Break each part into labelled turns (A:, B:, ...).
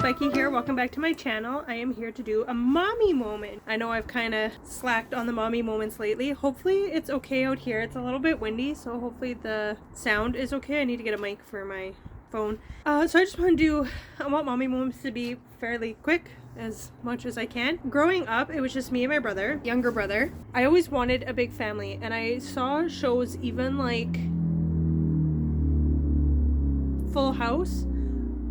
A: Becky here. Welcome back to my channel. I am here to do a mommy moment. I know I've kind of slacked on the mommy moments lately. Hopefully it's okay out here. It's a little bit windy, so hopefully the sound is okay. I need to get a mic for my phone. So I just want mommy moments to be fairly quick, as much as I can. Growing up, it was just me and my brother, younger brother. I always wanted a big family, and I saw shows even like Full House,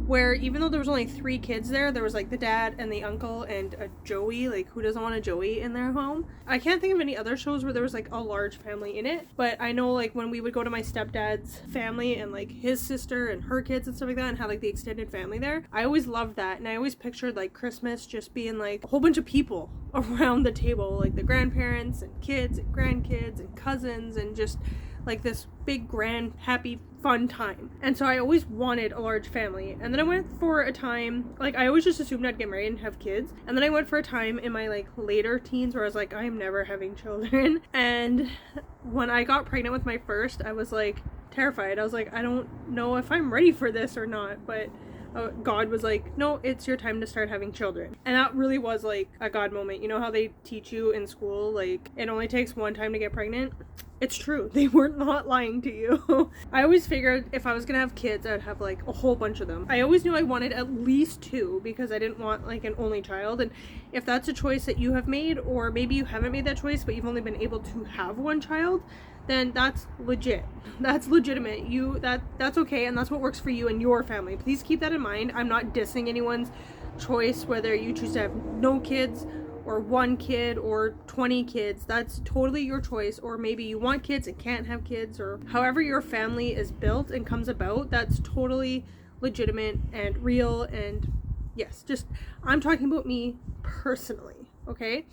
A: where even though there was only 3 kids there was like the dad and the uncle and a Joey. Like, who doesn't want a Joey in their home? I can't think of any other shows where there was like a large family in it, but I know like when we would go to my stepdad's family and like his sister and her kids and stuff like that, and have like the extended family there, I always loved that. And I always pictured like Christmas just being like a whole bunch of people around the table, like the grandparents and kids and grandkids and cousins, and just like this big, grand, happy, fun time. And so I always wanted a large family. And then I went for a time, like I always just assumed I'd get married and have kids. And then I went for a time in my like later teens where I was like, I am never having children. And when I got pregnant with my first, I was like terrified. I was like, I don't know if I'm ready for this or not, but God was like, no, it's your time to start having children. And that really was like a God moment. You know how they teach you in school, like it only takes one time to get pregnant? It's true. They were not lying to you. I always figured if I was gonna have kids, I'd have like a whole bunch of them. I always knew I wanted at least 2 because I didn't want like an only child. And if that's a choice that you have made, or maybe you haven't made that choice but you've only been able to have 1 child, then that's legit. That's legitimate. That's okay, and that's what works for you and your family. Please keep that in mind. I'm not dissing anyone's choice, whether you choose to have no kids or 1 kid or 20 kids. That's totally your choice. Or maybe you want kids and can't have kids, or however your family is built and comes about, that's totally legitimate and real. And yes, just I'm talking about me personally, okay?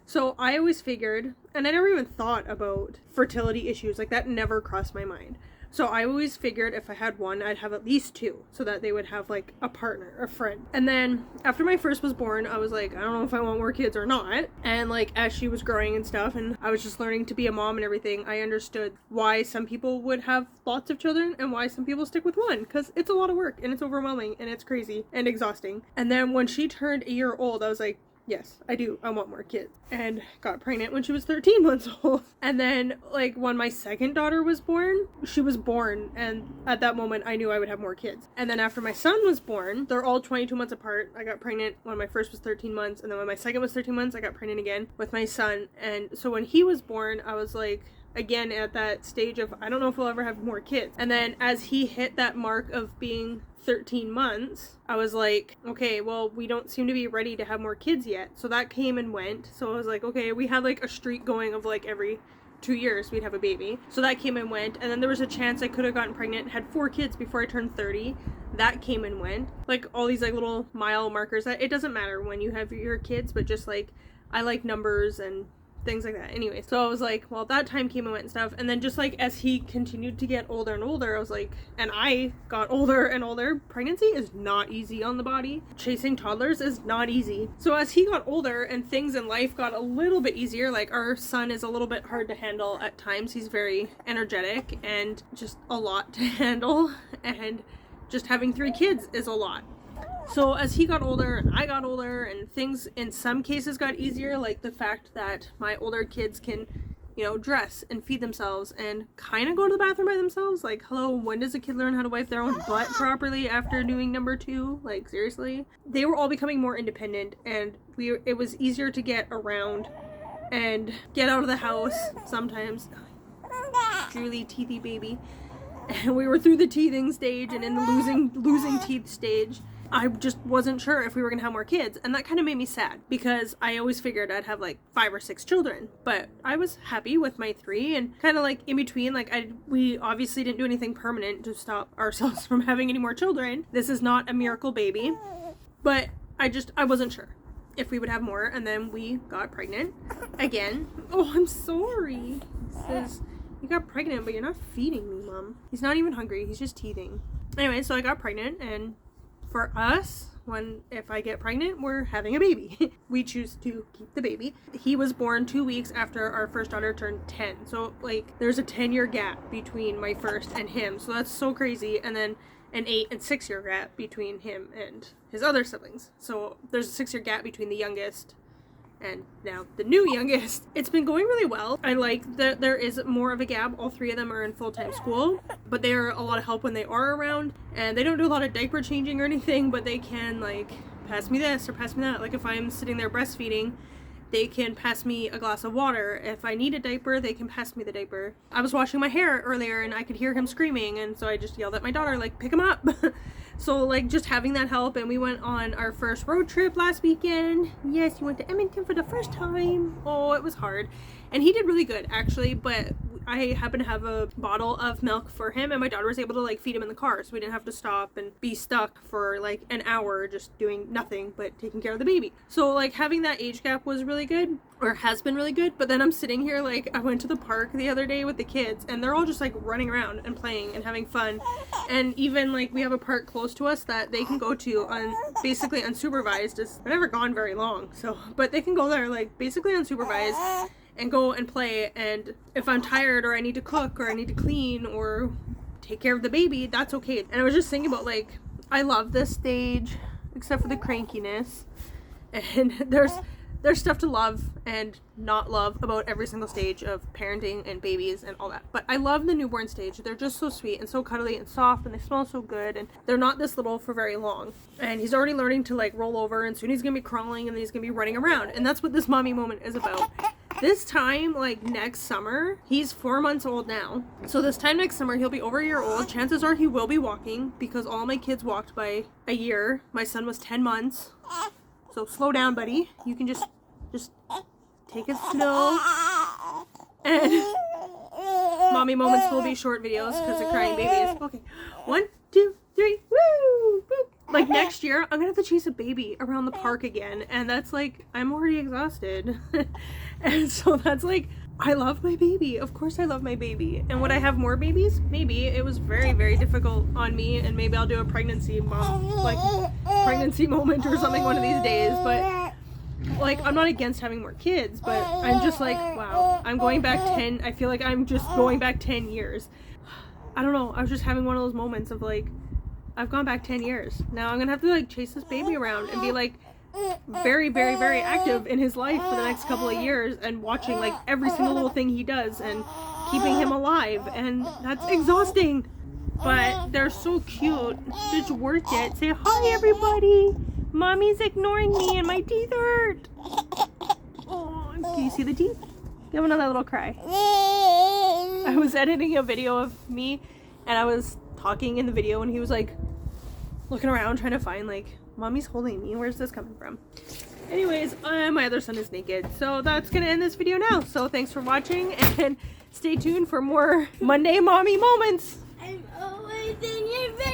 A: So I always figured, and I never even thought about fertility issues, like that never crossed my mind. So I always figured if I had 1, I'd have at least 2, so that they would have like a partner, a friend. And then after my first was born, I was like, I don't know if I want more kids or not. And like as she was growing and stuff, and I was just learning to be a mom and everything, I understood why some people would have lots of children and why some people stick with 1, because it's a lot of work and it's overwhelming and it's crazy and exhausting. And then when she turned a year old, I was like, yes, I do. I want more kids. And got pregnant when she was 13 months old. And then, like, when my second daughter was born, she was born. And at that moment, I knew I would have more kids. And then after my son was born, they're all 22 months apart. I got pregnant when my first was 13 months. And then when my second was 13 months, I got pregnant again with my son. And so when he was born, I was like, again, at that stage of, I don't know if we'll ever have more kids. And then as he hit that mark of being 13 months, I was like, okay, well, we don't seem to be ready to have more kids yet. So that came and went. So I was like, okay, we had like a streak going of like every 2 years we'd have a baby. So that came and went. And then there was a chance I could have gotten pregnant, had 4 kids before I turned 30. That came and went. Like all these like little mile markers. That it doesn't matter when you have your kids, but just like I like numbers and things like that. Anyway, so I was like, well, that time came and went and stuff. And then just like as he continued to get older and older, I was like, and I got older and older, pregnancy is not easy on the body. Chasing toddlers is not easy. So as he got older and things in life got a little bit easier, like our son is a little bit hard to handle at times. He's very energetic and just a lot to handle, and just having 3 kids is a lot. So as he got older and I got older, and things in some cases got easier, like the fact that my older kids can, you know, dress and feed themselves and kind of go to the bathroom by themselves. Like, hello, when does a kid learn how to wipe their own butt properly after doing number 2? Like, seriously? They were all becoming more independent, and it was easier to get around and get out of the house sometimes. Julie, teethy baby. And we were through the teething stage and in the losing teeth stage. I just wasn't sure if we were gonna have more kids, and that kind of made me sad because I always figured I'd have like 5 or 6 children, but I was happy with my 3, and kind of like in between, like we obviously didn't do anything permanent to stop ourselves from having any more children. This is not a miracle baby, but I wasn't sure if we would have more. And then we got pregnant again. Oh, I'm sorry. He says, you got pregnant, but you're not feeding me, Mom. He's not even hungry. He's just teething. Anyway, so I got pregnant, and for us, if I get pregnant, we're having a baby. We choose to keep the baby. He was born 2 weeks after our first daughter turned 10. So like there's a 10-year gap between my first and him. So that's so crazy. And then an 8 and 6 year gap between him and his other siblings. So there's a 6 year gap between the youngest and now the new youngest. It's been going really well. I like that there is more of a gap. All 3 of them are in full-time school, but they are a lot of help when they are around, and they don't do a lot of diaper changing or anything, but they can like pass me this or pass me that. Like if I'm sitting there breastfeeding, they can pass me a glass of water. If I need a diaper, they can pass me the diaper. I was washing my hair earlier and I could hear him screaming, and so I just yelled at my daughter, like, pick him up. So like just having that help. And we went on our first road trip last weekend. Yes, you went to Edmonton for the first time. Oh, it was hard. And he did really good actually, but I happened to have a bottle of milk for him, and my daughter was able to like feed him in the car, so we didn't have to stop and be stuck for like an hour just doing nothing but taking care of the baby. So like having that age gap was really good, or has been really good. But then I'm sitting here, like I went to the park the other day with the kids, and they're all just like running around and playing and having fun. And even like we have a park close to us that they can go to basically unsupervised. I've never gone very long, so, but they can go there like basically unsupervised and go and play. And if I'm tired or I need to cook or I need to clean or take care of the baby, that's okay. And I was just thinking about like, I love this stage except for the crankiness, and there's stuff to love and not love about every single stage of parenting and babies and all that. But I love the newborn stage. They're just so sweet and so cuddly and soft, and they smell so good, and they're not this little for very long. And he's already learning to like roll over, and soon he's gonna be crawling, and then he's gonna be running around. And that's what this mommy moment is about. This time, like next summer, he's 4 months old now. So this time next summer, he'll be over a year old. Chances are he will be walking, because all my kids walked by a year. My son was 10 months. So slow down, buddy. You can just take it slow. And mommy moments will be short videos because of crying babies. Okay, 1, 2, 3, woo! Boop. Like next year, I'm gonna have to chase a baby around the park again, and that's like, I'm already exhausted. And so that's like, I love my baby. Of course I love my baby. And would I have more babies? Maybe. It was very, very difficult on me, and maybe I'll do a pregnancy moment or something one of these days. But like, I'm not against having more kids, but I'm just like, wow, I'm going back 10. I feel like I'm just going back 10 years. I don't know. I was just having one of those moments of like, I've gone back 10 years. Now I'm gonna have to like chase this baby around and be like very, very, very active in his life for the next couple of years, and watching like every single little thing he does and keeping him alive. And that's exhausting, but they're so cute. It's worth it. Say hi, everybody. Mommy's ignoring me and my teeth hurt. Oh, can you see the teeth? Give another little cry. I was editing a video of me, and I was talking in the video, and he was like looking around trying to find like, mommy's holding me, where's this coming from? Anyways, my other son is naked, so that's gonna end this video now. So thanks for watching, and stay tuned for more Monday mommy moments. I'm always in your bed.